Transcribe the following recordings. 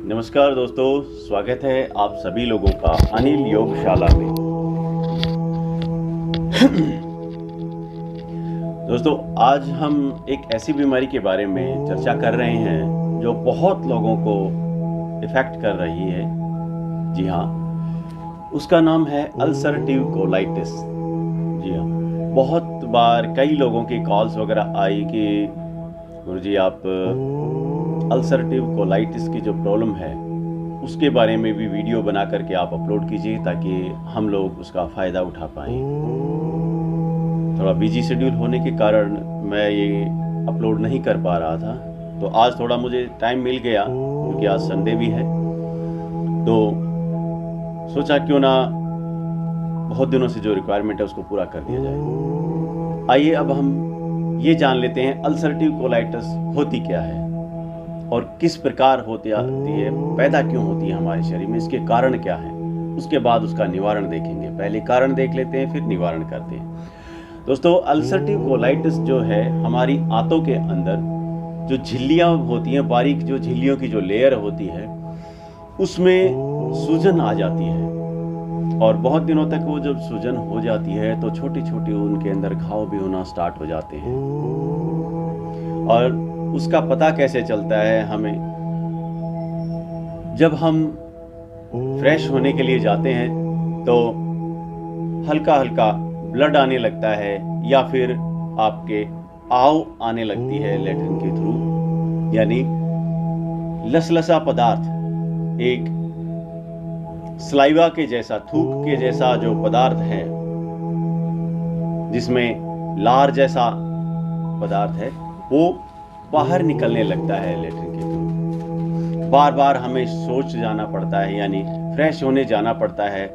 नमस्कार दोस्तों, स्वागत है आप सभी लोगों का अनिल योगशाला में। दोस्तों, आज हम एक ऐसी बीमारी के बारे में चर्चा कर रहे हैं जो बहुत लोगों को इफेक्ट कर रही है। जी हाँ, उसका नाम है अल्सरेटिव कोलाइटिस। जी हाँ, बहुत बार कई लोगों की कॉल्स वगैरह आई कि गुरुजी आप अल्सरेटिव कोलाइटिस की जो प्रॉब्लम है उसके बारे में भी वीडियो बना करके आप अपलोड कीजिए ताकि हम लोग उसका फ़ायदा उठा पाएँ। थोड़ा बिजी शेड्यूल होने के कारण मैं ये अपलोड नहीं कर पा रहा था, तो आज थोड़ा मुझे टाइम मिल गया क्योंकि आज संडे भी है, तो सोचा क्यों ना बहुत दिनों से जो रिक्वायरमेंट है उसको पूरा कर दिया जाए। आइए अब हम ये जान लेते हैं अल्सरेटिव कोलाइटिस होती क्या है और किस प्रकार होती है, पैदा क्यों होती है हमारे शरीर में, इसके कारण क्या है, उसके बाद उसका निवारण देखेंगे। पहले कारण देख लेते हैं, फिर निवारण करते हैं। दोस्तों, अल्सरेटिव कोलाइटिस जो है हमारी आंतों के अंदर जो झिल्लियाँ होती हैं, बारीक जो झिल्लियों की जो लेयर होती है उसमें सूजन आ जाती है और बहुत दिनों तक वो जब सूजन हो जाती है तो छोटी छोटी उनके अंदर घाव भी होना स्टार्ट हो जाते हैं। और उसका पता कैसे चलता है हमें, जब हम फ्रेश होने के लिए जाते हैं तो हल्का हल्का ब्लड आने लगता है या फिर आपके आव आने लगती है लेट्रिन के थ्रू, यानी लसलसा पदार्थ, एक स्लाइवा के जैसा, थूक के जैसा जो पदार्थ है जिसमें लार जैसा पदार्थ है वो बाहर निकलने लगता है लेट्रिन के थ्रू। बार बार हमें सोच जाना पड़ता है, यानी फ्रेश होने जाना पड़ता है।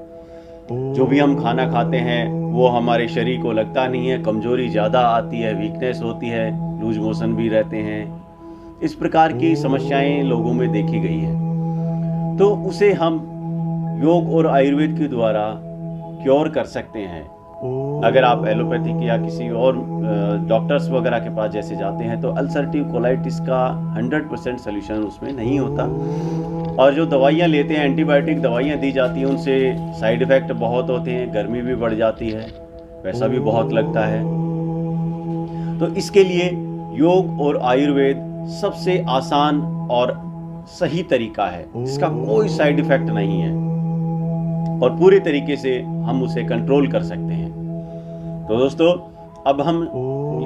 जो भी हम खाना खाते हैं वो हमारे शरीर को लगता नहीं है, कमजोरी ज़्यादा आती है, वीकनेस होती है, लूज मोशन भी रहते हैं। इस प्रकार की समस्याएं लोगों में देखी गई है, तो उसे हम योग और आयुर्वेद के द्वारा क्योर कर सकते हैं। अगर आप एलोपैथिक या किसी और डॉक्टर्स वगैरह के पास जैसे जाते हैं तो अल्सरेटिव कोलाइटिस का 100% सोल्यूशन उसमें नहीं होता। और जो दवाइयाँ लेते हैं, एंटीबायोटिक दवाइयाँ दी जाती हैं, उनसे साइड इफ़ेक्ट बहुत होते हैं, गर्मी भी बढ़ जाती है, पैसा भी बहुत लगता है। तो इसके लिए योग और आयुर्वेद सबसे आसान और सही तरीका है जिसका कोई साइड इफ़ेक्ट नहीं है और पूरे तरीके से हम उसे कंट्रोल कर सकते हैं। तो दोस्तों, अब हम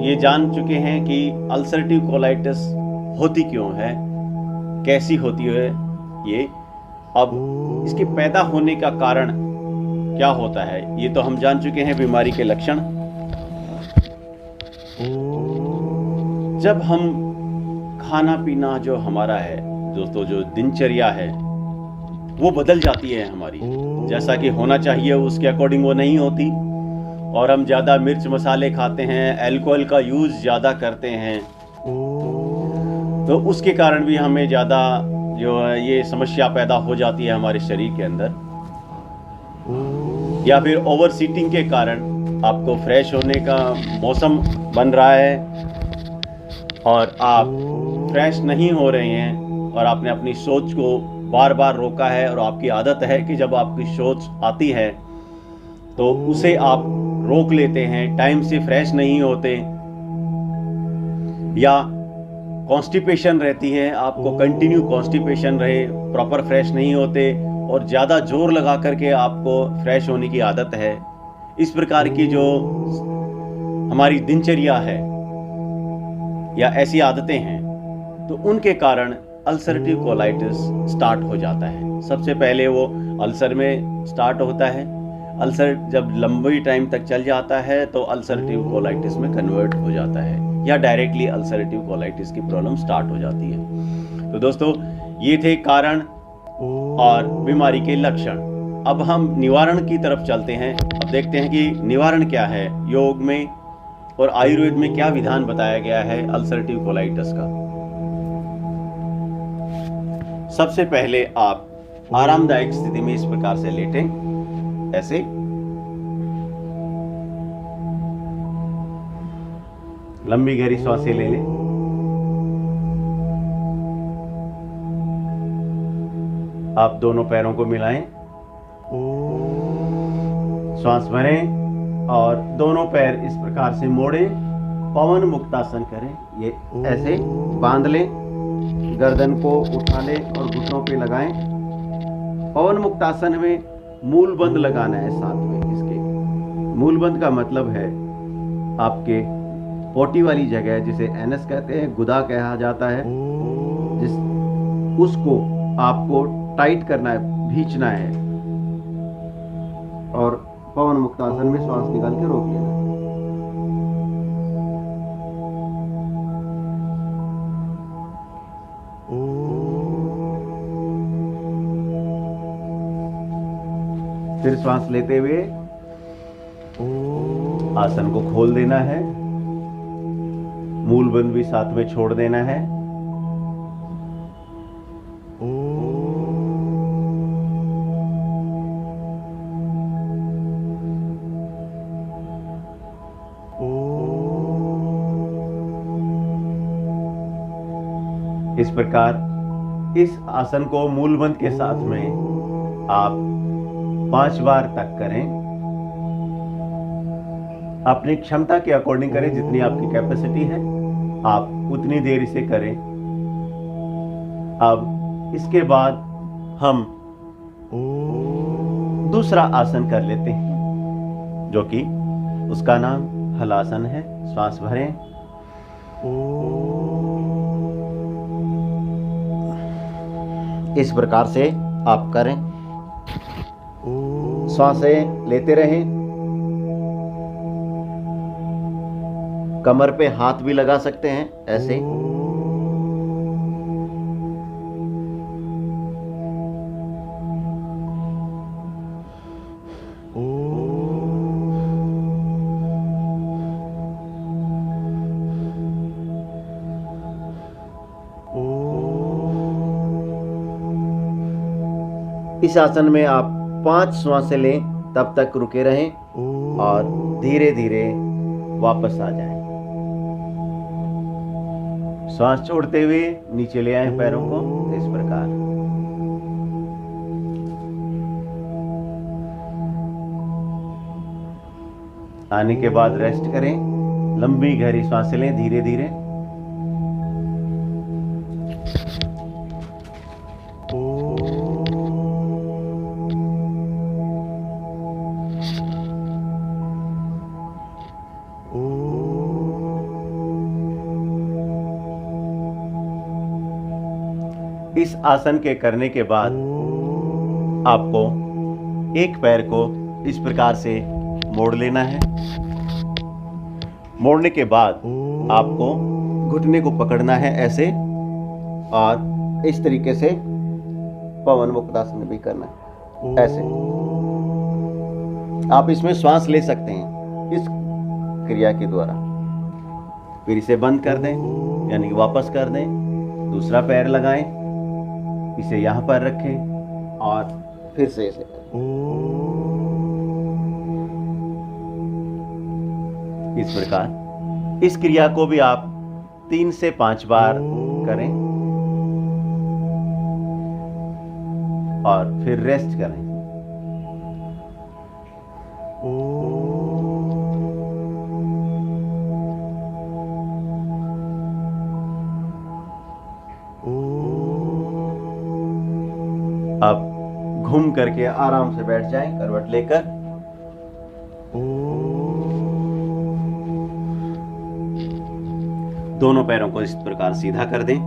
ये जान चुके हैं कि अल्सरेटिव कोलाइटिस होती क्यों है, कैसी होती है ये। अब इसके पैदा होने का कारण क्या होता है ये तो हम जान चुके हैं, बीमारी के लक्षण। जब हम खाना पीना जो हमारा है दोस्तों, जो दिनचर्या है वो बदल जाती है हमारी, जैसा कि होना चाहिए उसके अकॉर्डिंग वो नहीं होती, और हम ज़्यादा मिर्च मसाले खाते हैं, अल्कोहल का यूज़ ज़्यादा करते हैं, तो उसके कारण भी हमें ज़्यादा जो है ये समस्या पैदा हो जाती है हमारे शरीर के अंदर। या फिर ओवर सीटिंग के कारण आपको फ्रेश होने का मौसम बन रहा है और आप फ्रेश नहीं हो रहे हैं और आपने अपनी सोच को बार बार रोका है, और आपकी आदत है कि जब आपकी सोच आती है तो उसे आप रोक लेते हैं, टाइम से फ्रेश नहीं होते, या कॉन्स्टिपेशन रहती है, आपको कंटिन्यू कॉन्स्टिपेशन रहे, प्रॉपर फ्रेश नहीं होते और ज़्यादा जोर लगा करके आपको फ्रेश होने की आदत है। इस प्रकार की जो हमारी दिनचर्या है या ऐसी आदतें हैं तो उनके कारण अल्सरेटिव कोलाइटिस स्टार्ट हो जाता है। सबसे पहले वो अल्सर में स्टार्ट होता है, अल्सर जब लंबी टाइम तक चल जाता है तो अल्सरेटिव कोलाइटिस में कन्वर्ट हो जाता है, या डायरेक्टली अल्सरेटिव कोलाइटिस की प्रॉब्लम स्टार्ट हो जाती है। तो दोस्तों, ये थे कारण और बीमारी के लक्षण। अब हम निवारण की तरफ चलते हैं। अब देखते हैं कि निवारण क्या है, योग में और आयुर्वेद में क्या विधान बताया गया है अल्सरेटिव कोलाइटिस का। सबसे पहले आप आरामदायक स्थिति में इस प्रकार से लेटें, ऐसे लंबी गहरी सांसें ले लें। आप दोनों पैरों को मिलाएं, श्वास भरें और दोनों पैर इस प्रकार से मोड़ें, पवन मुक्तासन करें। ये ऐसे बांध लें, गर्दन को उठा लें और घुटनों पे लगाएं। पवन मुक्तासन में मूल बंद लगाना है साथ में। इसके मूल बंद का मतलब है आपके पोटी वाली जगह, जिसे एनस कहते हैं, गुदा कहा जाता है, जिस उसको आपको टाइट करना है, खींचना है और पवन मुक्तासन में श्वास निकाल के रोक लेना है। फिर श्वास लेते हुए आसन को खोल देना है, मूल बंद भी साथ में छोड़ देना है। इस प्रकार इस आसन को मूलबंद के साथ में आप 5 बार तक करें। अपनी क्षमता के अकॉर्डिंग करें, जितनी आपकी कैपेसिटी है आप उतनी देर इसे करें। अब इसके बाद हम दूसरा आसन कर लेते हैं, जो कि उसका नाम हलासन है। श्वास भरें, इस प्रकार से आप करें, सांसें लेते रहें। कमर पे हाथ भी लगा सकते हैं ऐसे। इस आसन में आप 5 श्वासें लें, तब तक रुके रहें और धीरे धीरे वापस आ जाएं। श्वास छोड़ते हुए नीचे ले आएं पैरों को, इस प्रकार। आने के बाद रेस्ट करें, लंबी गहरी श्वासें लें धीरे धीरे। इस आसन के करने के बाद आपको एक पैर को इस प्रकार से मोड़ लेना है। मोड़ने के बाद आपको घुटने को पकड़ना है ऐसे, और इस तरीके से पवन मुक्तासन भी करना है ऐसे। आप इसमें श्वास ले सकते हैं इस क्रिया के द्वारा। फिर इसे बंद कर दें, यानी वापस कर दें। दूसरा पैर लगाएं, इसे यहां पर रखें और फिर से इसे इस प्रकार। इस क्रिया को भी आप 3 से 5 बार करें और फिर रेस्ट करें। अब घूम करके आराम से बैठ जाएं, करवट लेकर। दोनों पैरों को इस प्रकार सीधा कर दें।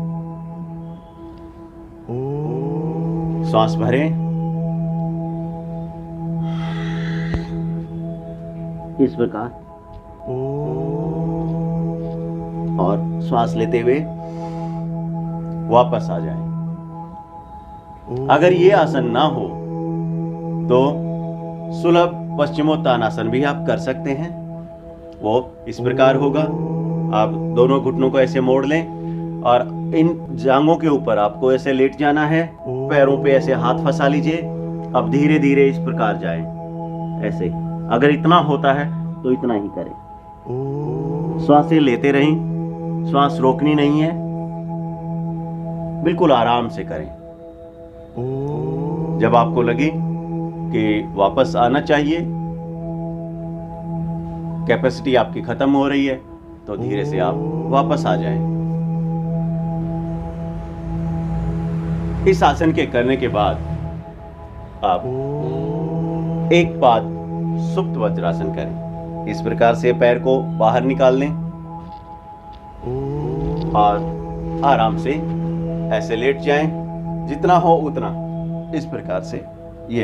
श्वास भरें, इस प्रकार, और श्वास लेते हुए वापस आ जाएं। अगर ये आसन ना हो तो सुलभ पश्चिमोत्तानासन भी आप कर सकते हैं। वो इस प्रकार होगा, आप दोनों घुटनों को ऐसे मोड़ लें और इन जांघों के ऊपर आपको ऐसे लेट जाना है। पैरों पे ऐसे हाथ फंसा लीजिए। अब धीरे धीरे इस प्रकार जाएं ऐसे। अगर इतना होता है तो इतना ही करें। श्वासें लेते रहें, श्वास रोकनी नहीं है, बिल्कुल आराम से करें। जब आपको लगे कि वापस आना चाहिए, कैपेसिटी आपकी खत्म हो रही है, तो धीरे से आप वापस आ जाएं। इस आसन के करने के बाद आप एक पाद सुप्त वज्रासन करें। इस प्रकार से पैर को बाहर निकाल लें और आराम से ऐसे लेट जाएं, जितना हो उतना। इस प्रकार से ये,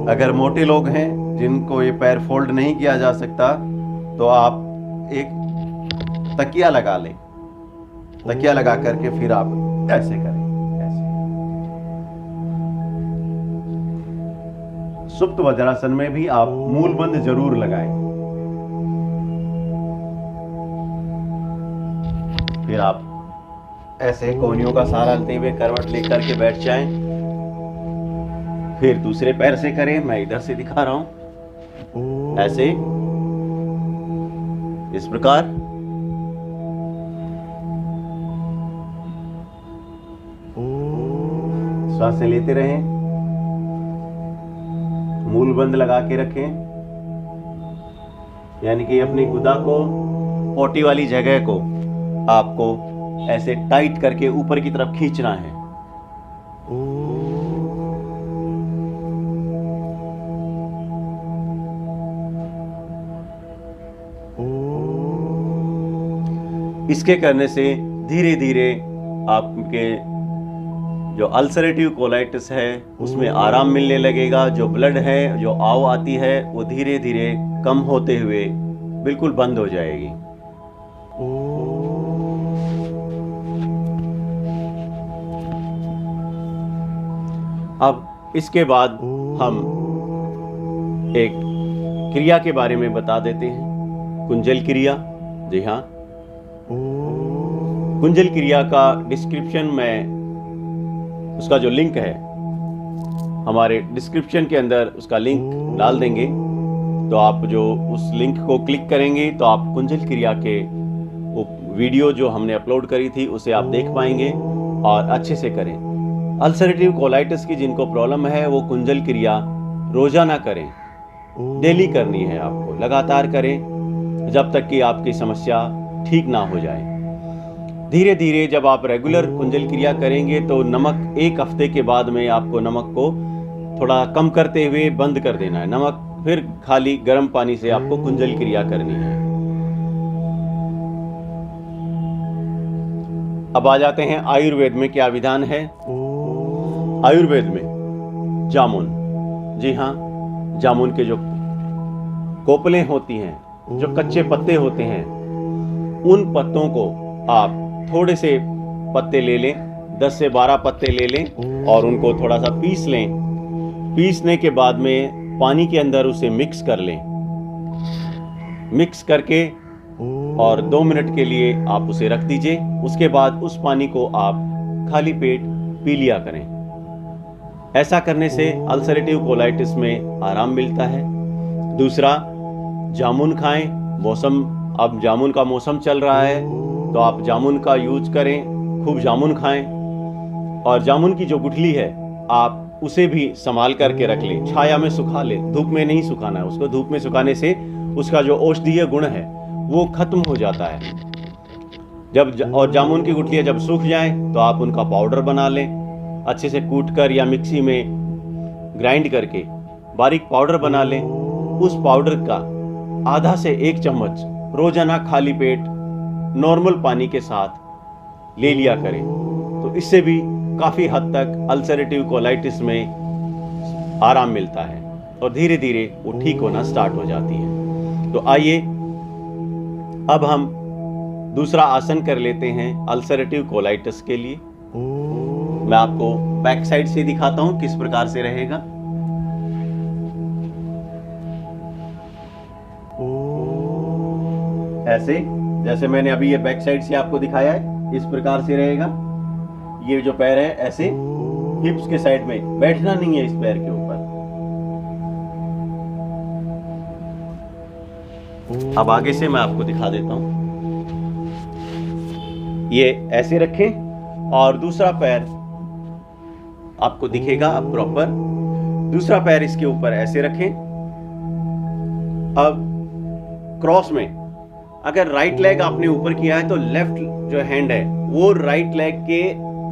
अगर मोटे लोग हैं जिनको ये पैर फोल्ड नहीं किया जा सकता, तो आप एक तकिया लगा लें। तकिया लगा करके फिर आप ऐसे करें, ऐसे। सुप्त वज्रासन में भी आप मूल बंद जरूर लगाएं। फिर आप ऐसे कोहनियों का सहारा लेते हुए करवट लेकर के बैठ जाएं। फिर दूसरे पैर से करें, मैं इधर से दिखा रहा हूं, ऐसे, इस प्रकार। सांसें लेते रहें, मूल बंद लगा के रखें, यानी कि अपनी गुदा को, पोटी वाली जगह को आपको ऐसे टाइट करके ऊपर की तरफ खींचना है। इसके करने से धीरे धीरे आपके जो अल्सरेटिव कोलाइटिस है उसमें आराम मिलने लगेगा। जो ब्लड है, जो आव आती है, वो धीरे धीरे कम होते हुए बिल्कुल बंद हो जाएगी। अब इसके बाद हम एक क्रिया के बारे में बता देते हैं, कुंजल क्रिया। जी हाँ, कुंजल क्रिया का डिस्क्रिप्शन में, उसका जो लिंक है हमारे डिस्क्रिप्शन के अंदर उसका लिंक डाल देंगे। तो आप जो उस लिंक को क्लिक करेंगे तो आप कुंजल क्रिया के वो वीडियो जो हमने अपलोड करी थी उसे आप देख पाएंगे और अच्छे से करें। अल्सरेटिव कोलाइटिस की जिनको प्रॉब्लम है वो कुंजल क्रिया रोजाना करें, डेली करनी है आपको, लगातार करें जब तक कि आपकी समस्या ठीक ना हो जाए। धीरे धीरे जब आप रेगुलर कुंजल क्रिया करेंगे तो नमक, एक हफ्ते के बाद में आपको नमक को थोड़ा कम करते हुए बंद कर देना है नमक, फिर खाली गर्म पानी से आपको कुंजल क्रिया करनी है। अब आ जाते हैं आयुर्वेद में क्या विधान है। आयुर्वेद में जामुन, जी हाँ, जामुन के जो कोपलें होती हैं, जो कच्चे पत्ते होते हैं, उन पत्तों को आप थोड़े से पत्ते ले लें, 10 से 12 पत्ते ले लें और उनको थोड़ा सा पीस लें। पीसने के बाद में पानी के अंदर उसे मिक्स कर लें। मिक्स करके और 2 मिनट के लिए आप उसे रख दीजिए। उसके बाद उस पानी को आप खाली पेट पी लिया करें। ऐसा करने से अल्सरेटिव कोलाइटिस में आराम मिलता है। दूसरा, जामुन खाएं। मौसम, अब जामुन का मौसम चल रहा है तो आप जामुन का यूज करें, खूब जामुन खाएं। और जामुन की जो गुठली है आप उसे भी संभाल करके रख लें, छाया में सुखा लें, धूप में नहीं सुखाना है उसको। धूप में सुखाने से उसका जो औषधीय गुण है वो खत्म हो जाता है। और जामुन की गुठलियां जब सूख जाएं तो आप उनका पाउडर बना लें, अच्छे से कूटकर या मिक्सी में ग्राइंड करके बारीक पाउडर बना लें। उस पाउडर का आधा से 1 चम्मच रोजाना खाली पेट नॉर्मल पानी के साथ ले लिया करें। तो इससे भी काफी हद तक अल्सरेटिव कोलाइटिस में आराम मिलता है और धीरे धीरे वो ठीक होना स्टार्ट हो जाती है। तो आइए अब हम दूसरा आसन कर लेते हैं अल्सरेटिव कोलाइटिस के लिए। मैं आपको बैक साइड से दिखाता हूं किस प्रकार से रहेगा। ऐसे, जैसे मैंने अभी ये बैक साइड से आपको दिखाया है, इस प्रकार से रहेगा। ये जो पैर है ऐसे हिप्स के साइड में, बैठना नहीं है इस पैर के ऊपर। अब आगे से मैं आपको दिखा देता हूं। ये ऐसे रखें और दूसरा पैर आपको दिखेगा प्रॉपर। दूसरा पैर इसके ऊपर ऐसे रखें। अब क्रॉस में अगर राइट लेग आपने ऊपर किया है तो लेफ्ट जो हैंड है वो राइट लेग के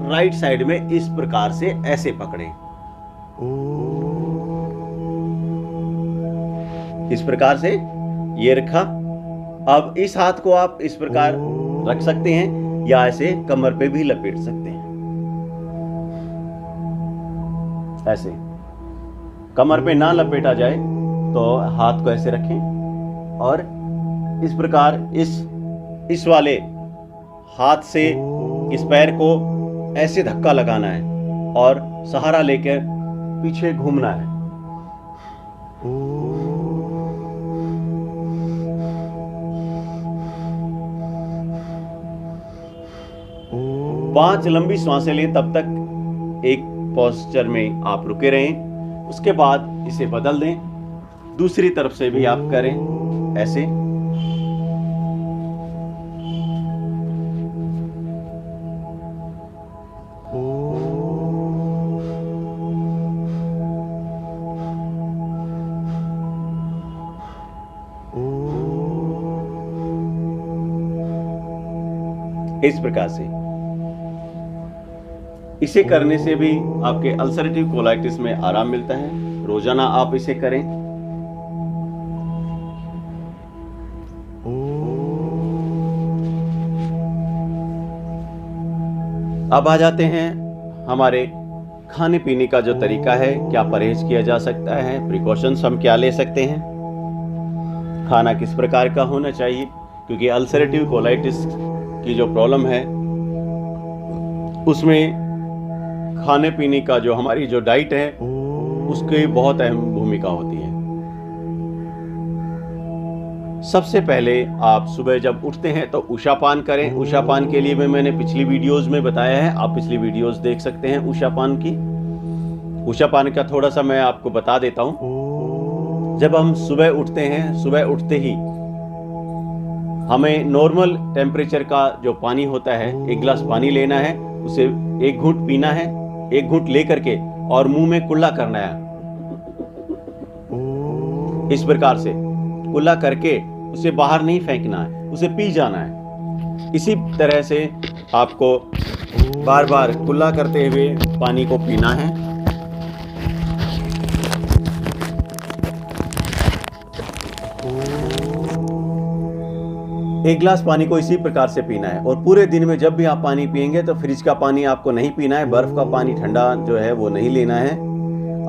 राइट साइड में इस प्रकार से ऐसे पकड़ें, इस प्रकार से ये रखा। अब इस हाथ को आप इस प्रकार रख सकते हैं या ऐसे कमर पे भी लपेट सकते हैं। ऐसे कमर पे ना लपेटा जाए तो हाथ को ऐसे रखें और इस प्रकार इस वाले हाथ से इस पैर को ऐसे धक्का लगाना है और सहारा लेकर पीछे घूमना है। पांच लंबी सांसें लें, तब तक एक पोस्चर में आप रुके रहें। उसके बाद इसे बदल दें, दूसरी तरफ से भी आप करें ऐसे। इस प्रकार से इसे करने से भी आपके अल्सरेटिव कोलाइटिस में आराम मिलता है। रोजाना आप इसे करें। अब आ जाते हैं हमारे खाने पीने का जो तरीका है, क्या परहेज किया जा सकता है, प्रिकॉशंस हम क्या ले सकते हैं, खाना किस प्रकार का होना चाहिए, क्योंकि अल्सरेटिव कोलाइटिस की जो प्रॉब्लम है उसमें खाने पीने का जो हमारी जो डाइट है उसकी बहुत अहम भूमिका होती है। सबसे पहले आप सुबह जब उठते हैं तो उषापान करें। उषापान के लिए मैंने पिछली वीडियोस में बताया है, आप पिछली वीडियोस देख सकते हैं उषापान की। उषापान का थोड़ा सा मैं आपको बता देता हूं। जब हम सुबह उठते हैं, सुबह उठते ही हमें नॉर्मल टेम्परेचर का जो पानी होता है, एक गिलास पानी लेना है, उसे एक घूंट पीना है, एक घूंट लेकर के और मुंह में कुल्ला करना है। इस प्रकार से कुल्ला करके उसे बाहर नहीं फेंकना है, उसे पी जाना है। इसी तरह से आपको बार बार कुल्ला करते हुए पानी को पीना है। एक गिलास पानी को इसी प्रकार से पीना है और पूरे दिन में जब भी आप पानी पिएंगे तो फ्रिज का पानी आपको नहीं पीना है, बर्फ का पानी ठंडा जो है वो नहीं लेना है।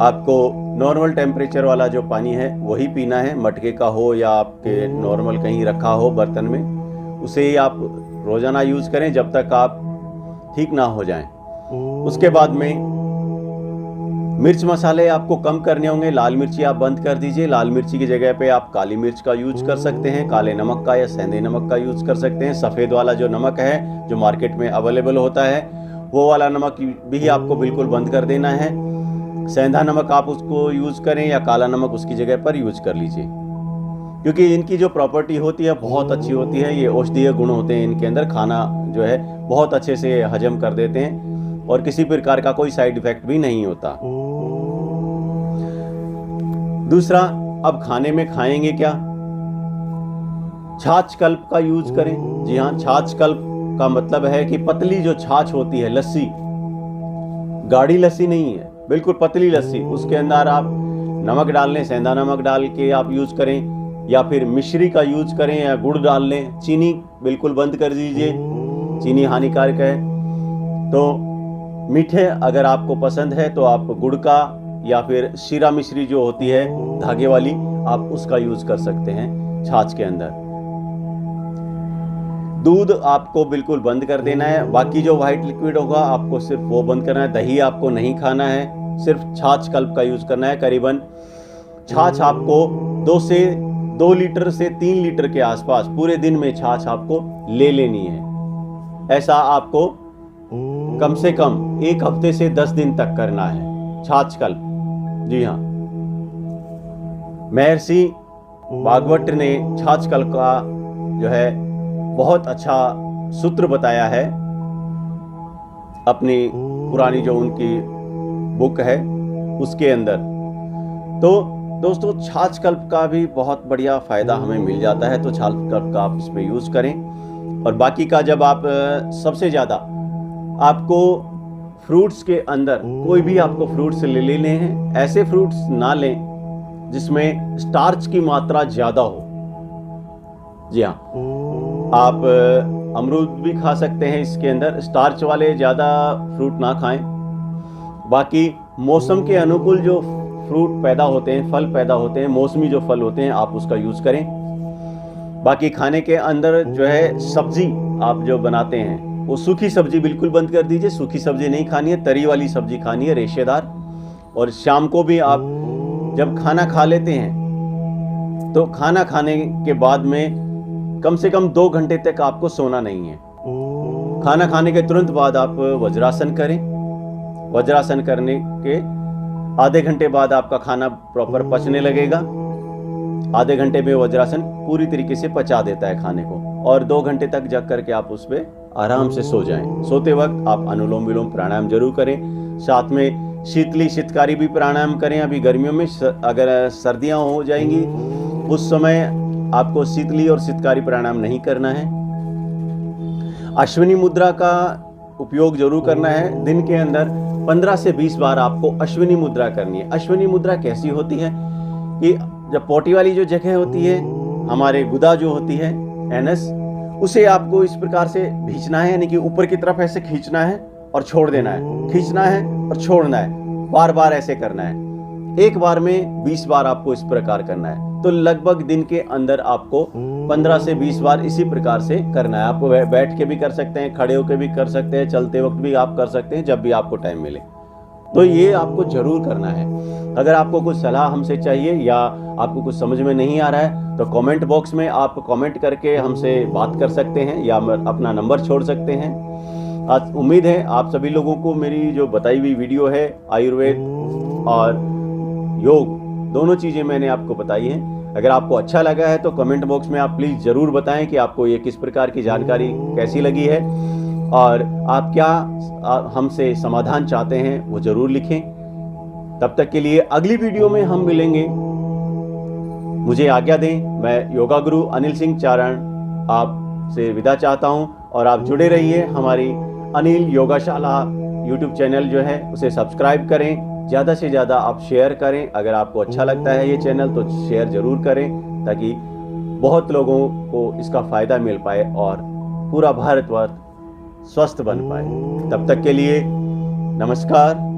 आपको नॉर्मल टेम्परेचर वाला जो पानी है वही पीना है, मटके का हो या आपके नॉर्मल कहीं रखा हो बर्तन में, उसे ही आप रोजाना यूज करें जब तक आप ठीक ना हो जाएं। उसके बाद में मिर्च मसाले आपको कम करने होंगे। लाल मिर्ची आप बंद कर दीजिए। लाल मिर्ची की जगह पे आप काली मिर्च का यूज कर सकते हैं, काले नमक का या सेंधे नमक का यूज कर सकते हैं। सफ़ेद वाला जो नमक है जो मार्केट में अवेलेबल होता है वो वाला नमक भी आपको बिल्कुल बंद कर देना है। सेंधा नमक आप उसको यूज करें या काला नमक उसकी जगह पर यूज कर लीजिए, क्योंकि इनकी जो प्रॉपर्टी होती है बहुत अच्छी होती है। ये औषधीय गुण होते हैं इनके अंदर, खाना जो है बहुत अच्छे से हजम कर देते हैं और किसी प्रकार का कोई साइड इफेक्ट भी नहीं होता। दूसरा, अब खाने में खाएंगे क्या? छाछ कल्प का यूज करें। जी हाँ, छाछ कल्प का मतलब है कि पतली जो छाछ होती है, लस्सी, गाढ़ी लस्सी नहीं है, बिल्कुल पतली लस्सी, उसके अंदर आप नमक डाल लें, सेंधा नमक डाल के आप यूज करें या फिर मिश्री का यूज करें या गुड़ डाल लें। चीनी बिल्कुल बंद कर दीजिए, चीनी हानिकारक है। तो मीठे अगर आपको पसंद है तो आप गुड़ का या फिर शीरा मिश्री जो होती है धागे वाली, आप उसका यूज कर सकते हैं छाछ के अंदर। दूध आपको बिल्कुल बंद कर देना है। बाकी जो व्हाइट लिक्विड होगा आपको सिर्फ वो बंद करना है। दही आपको नहीं खाना है, सिर्फ छाछ कल्प का यूज करना है। करीबन छाछ आपको 2 लीटर से 3 लीटर के आसपास पूरे दिन में छाछ आपको ले लेनी है। ऐसा आपको कम से कम 1 हफ्ते से 10 दिन तक करना है छाछ कल्प। जी हाँ, महर्षि भागवत ने छाछ कल्प का जो है बहुत अच्छा सूत्र बताया है। अपनी पुरानी जो उनकी बुक है उसके अंदर। तो दोस्तों छाछ कल्प का भी बहुत बढ़िया फ़ायदा हमें मिल जाता है, तो छाछ कल्प का आप इस पर यूज़ करें। और बाकी का जब आप सबसे ज़्यादा आपको फ्रूट्स के अंदर कोई भी आपको फ्रूट्स ले लेने हैं, ऐसे फ्रूट्स ना लें जिसमें स्टार्च की मात्रा ज़्यादा हो। जी हाँ, आप अमरूद भी खा सकते हैं, इसके अंदर स्टार्च वाले ज़्यादा फ्रूट ना खाएं। बाकी मौसम के अनुकूल जो फ्रूट पैदा होते हैं, फल पैदा होते हैं, मौसमी जो फल होते हैं, आप उसका यूज़ करें। बाकी खाने के अंदर जो है सब्जी आप जो बनाते हैं वो सूखी सब्जी बिल्कुल बंद कर दीजिए। सूखी सब्जी नहीं खानी है, तरी वाली सब्जी खानी है, रेशेदार। और शाम को भी आप जब खाना खा लेते हैं तो खाना खाने के बाद में कम से कम 2 घंटे तक आपको सोना नहीं है। खाना खाने के तुरंत बाद आप वज्रासन करें। वज्रासन करने के आधे घंटे बाद आपका खाना प्रॉपर पचने लगेगा। आधे घंटे में वज्रासन पूरी तरीके से पचा देता है खाने को। और 2 घंटे तक जग करके आप उस पर आराम से सो जाएं। सोते वक्त आप अनुलोम विलोम प्राणायाम जरूर करें। साथ में शीतली शीतकारी भी प्राणायाम करें। अभी गर्मियों में अगर सर्दियां हो जाएंगी उस समय आपको शीतली और शीतकारी प्राणायाम नहीं करना है। अश्विनी मुद्रा का उपयोग जरूर करना है। दिन के अंदर 15 से 20 बार आपको अश्विनी मुद्रा करनी है। अश्विनी मुद्रा कैसी होती है कि जब पोटी वाली जो जगह होती है, हमारे गुदा जो होती है एनस, उसे आपको इस प्रकार से खींचना है, यानी कि ऊपर की तरफ ऐसे खींचना है और छोड़ देना है, खींचना है और छोड़ना है, बार बार ऐसे करना है। एक बार में 20 बार आपको इस प्रकार करना है। तो लगभग दिन के अंदर आपको 15 से 20 बार इसी प्रकार से करना है। आपको बैठ के भी कर सकते हैं, खड़े होकर भी कर सकते हैं, चलते वक्त भी आप कर सकते हैं, जब भी आपको टाइम मिले। तो ये आपको जरूर करना है। अगर आपको कुछ सलाह हमसे चाहिए या आपको कुछ समझ में नहीं आ रहा है तो कमेंट बॉक्स में आप कमेंट करके हमसे बात कर सकते हैं या अपना नंबर छोड़ सकते हैं। आज उम्मीद है आप सभी लोगों को मेरी जो बताई हुई वीडियो है, आयुर्वेद और योग दोनों चीज़ें मैंने आपको बताई हैं। अगर आपको अच्छा लगा है तो कमेंट बॉक्स में आप प्लीज़ ज़रूर बताएं कि आपको ये किस प्रकार की जानकारी कैसी लगी है और आप क्या हमसे समाधान चाहते हैं वो ज़रूर लिखें। तब तक के लिए अगली वीडियो में हम मिलेंगे। मुझे आज्ञा दें। मैं योगा गुरु अनिल सिंह चारण आपसे विदा चाहता हूं और आप जुड़े रहिए। हमारी अनिल योगाशाला यूट्यूब चैनल जो है उसे सब्सक्राइब करें। ज़्यादा से ज़्यादा आप शेयर करें। अगर आपको अच्छा लगता है ये चैनल तो शेयर ज़रूर करें ताकि बहुत लोगों को इसका फ़ायदा मिल पाए और पूरा भारतवर्ष स्वस्थ बन पाए। तब तक के लिए नमस्कार।